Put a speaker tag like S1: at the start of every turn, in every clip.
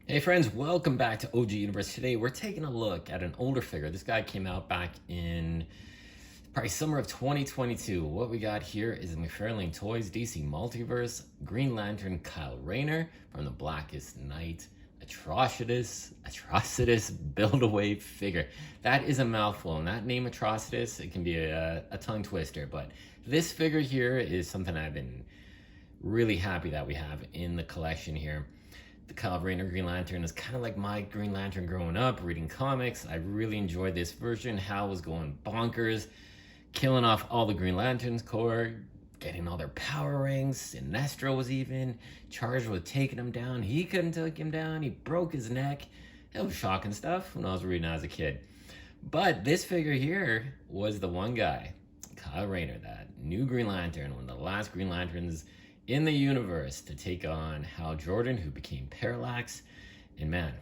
S1: Hey friends, welcome back to OG Universe. Today we're taking a look at an older figure. This guy came out back in probably summer of 2022. What we got here is Mcfarlane Toys DC Multiverse Green Lantern Kyle Rayner from the Blackest Night Atrocitus Build-A-Wave figure. That is a mouthful, and that name Atrocitus, it can be a tongue twister, but this figure here is something I've been really happy that we have in the collection here. The Kyle Rayner Green Lantern is kind of like my Green Lantern growing up, reading comics. I really enjoyed this version. Hal was going bonkers, killing off all the Green Lanterns Corps, getting all their power rings. Sinestro was even charged with taking him down. He couldn't take him down. He broke his neck. It was shocking stuff when I was reading as a kid. But this figure here was the one guy, Kyle Rayner, that new Green Lantern, one of the last Green Lanterns in the universe to take on Hal Jordan, who became Parallax. And man,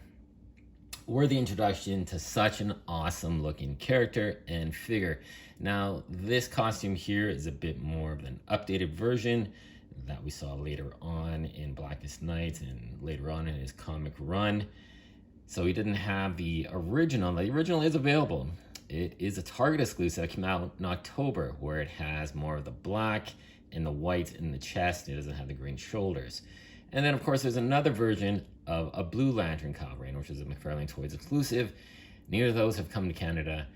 S1: worthy introduction to such an awesome looking character and figure. Now, this costume here is a bit more of an updated version that we saw later on in Blackest Night and later on in his comic run. So he didn't have the original. The original is available. It is a Target exclusive that came out in October, where it has more of the black and the white in the chest. It doesn't have the green shoulders. And then, of course, there's another version of a Blue Lantern Kyle Rayner, which is a Mcfarlane Toys exclusive. Neither of those have come to Canada,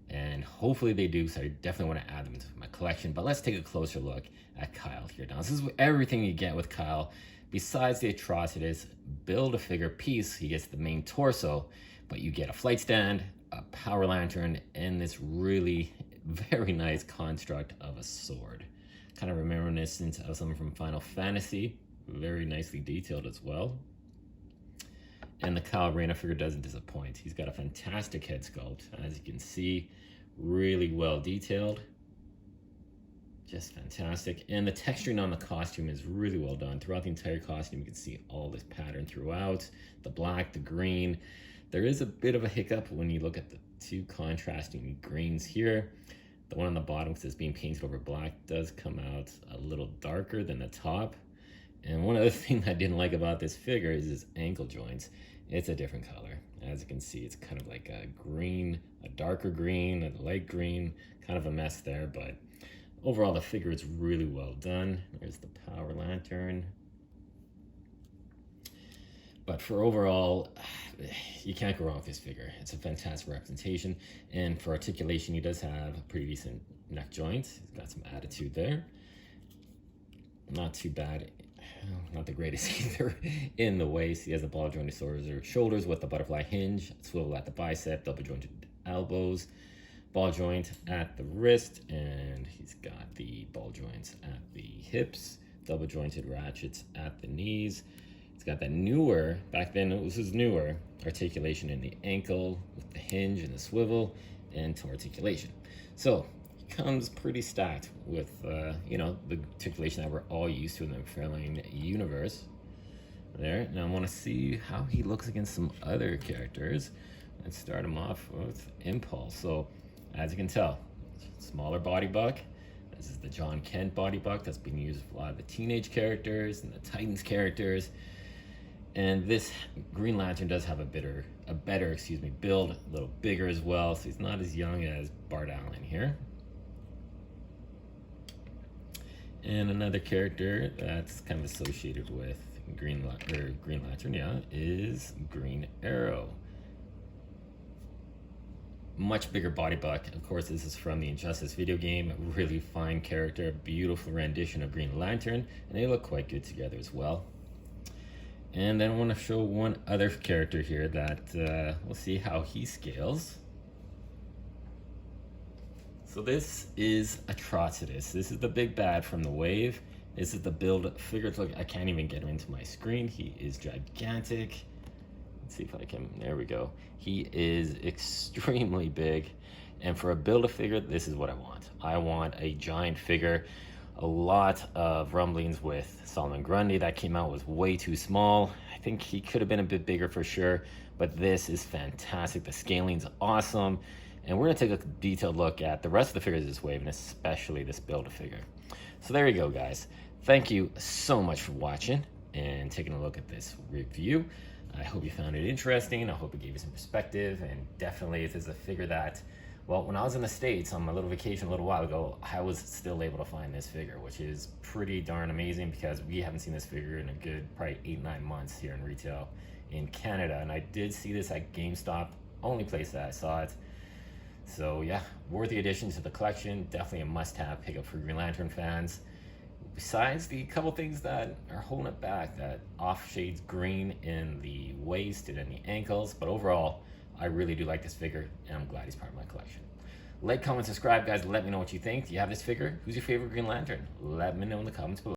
S1: and hopefully they do, so I definitely want to add them to my collection. But let's take a closer look at Kyle here. Now, this is everything you get with Kyle. Besides the Atrocitus Build-A-Figure piece, he gets the main torso, but you get a flight stand, a power lantern, and this really very nice construct of a sword. Kind of reminiscent of something from Final Fantasy. Very nicely detailed as well. And the Kyle Rayner figure doesn't disappoint. He's got a fantastic head sculpt, as you can see. Really well detailed. Just fantastic. And the texturing on the costume is really well done. Throughout the entire costume, you can see all this pattern throughout. The black, the green. There is a bit of a hiccup when you look at the two contrasting greens here. The one on the bottom, because it's being painted over black, does come out a little darker than the top. And one other thing I didn't like about this figure is his ankle joints. It's a different color. As you can see, it's kind of like a green, a darker green, a light green, kind of a mess there. But overall, the figure is really well done. There's the power lantern. But for overall, you can't go wrong with this figure. It's a fantastic representation. And for articulation, he does have a pretty decent neck joint. He's got some attitude there. Not too bad. Not the greatest either in the waist. He has a ball jointed shoulders with a butterfly hinge, swivel at the bicep, double jointed elbows, ball joint at the wrist, and he's got the ball joints at the hips, double jointed ratchets at the knees. It's got that newer, back then this was newer, articulation in the ankle with the hinge and the swivel and toe articulation. So it comes pretty stacked with, you know, the articulation that we're all used to in the Mcfarlane universe. There. Now I want to see how he looks against some other characters. Let's start him off with Impulse. So as you can tell, smaller body buck. This is the John Kent body buck that's being used for a lot of the teenage characters and the Titans characters. And this Green Lantern does have a better build, a little bigger as well. So he's not as young as Bart Allen here. And another character that's kind of associated with Green Lantern, yeah, is Green Arrow. Much bigger body buck. Of course, this is from the Injustice video game. A really fine character, beautiful rendition of Green Lantern, and they look quite good together as well. And then I want to show one other character here that we'll see how he scales. So this is Atrocitus. This is the big bad from the wave. This is the build figure. Look, I can't even get him into my screen. He is gigantic. Let's see if I can, there we go. He is extremely big. And for a Build-A-Figure, this is what I want. I want a giant figure. A lot of rumblings with Solomon Grundy. That came out was way too small. I think he could have been a bit bigger for sure, but this is fantastic. The scaling's awesome. And we're gonna take a detailed look at the rest of the figures of this wave, and especially this Build-A-Figure. So there you go, guys. Thank you so much for watching, and taking a look at this review. I hope you found it interesting. I hope it gave you some perspective, and definitely it is a figure that, well, when I was in the States on my little vacation a little while ago, I was still able to find this figure, which is pretty darn amazing because we haven't seen this figure in a good probably 8-9 months here in retail in Canada. And I did see this at GameStop, only place that I saw it. So yeah, worthy addition to the collection, definitely a must-have pickup for Green Lantern fans. Besides the couple things that are holding it back, that off shades green in the waist and in the ankles, but overall, I really do like this figure, and I'm glad he's part of my collection. Like, comment, subscribe, guys. Let me know what you think. Do you have this figure? Who's your favorite Green Lantern? Let me know in the comments below.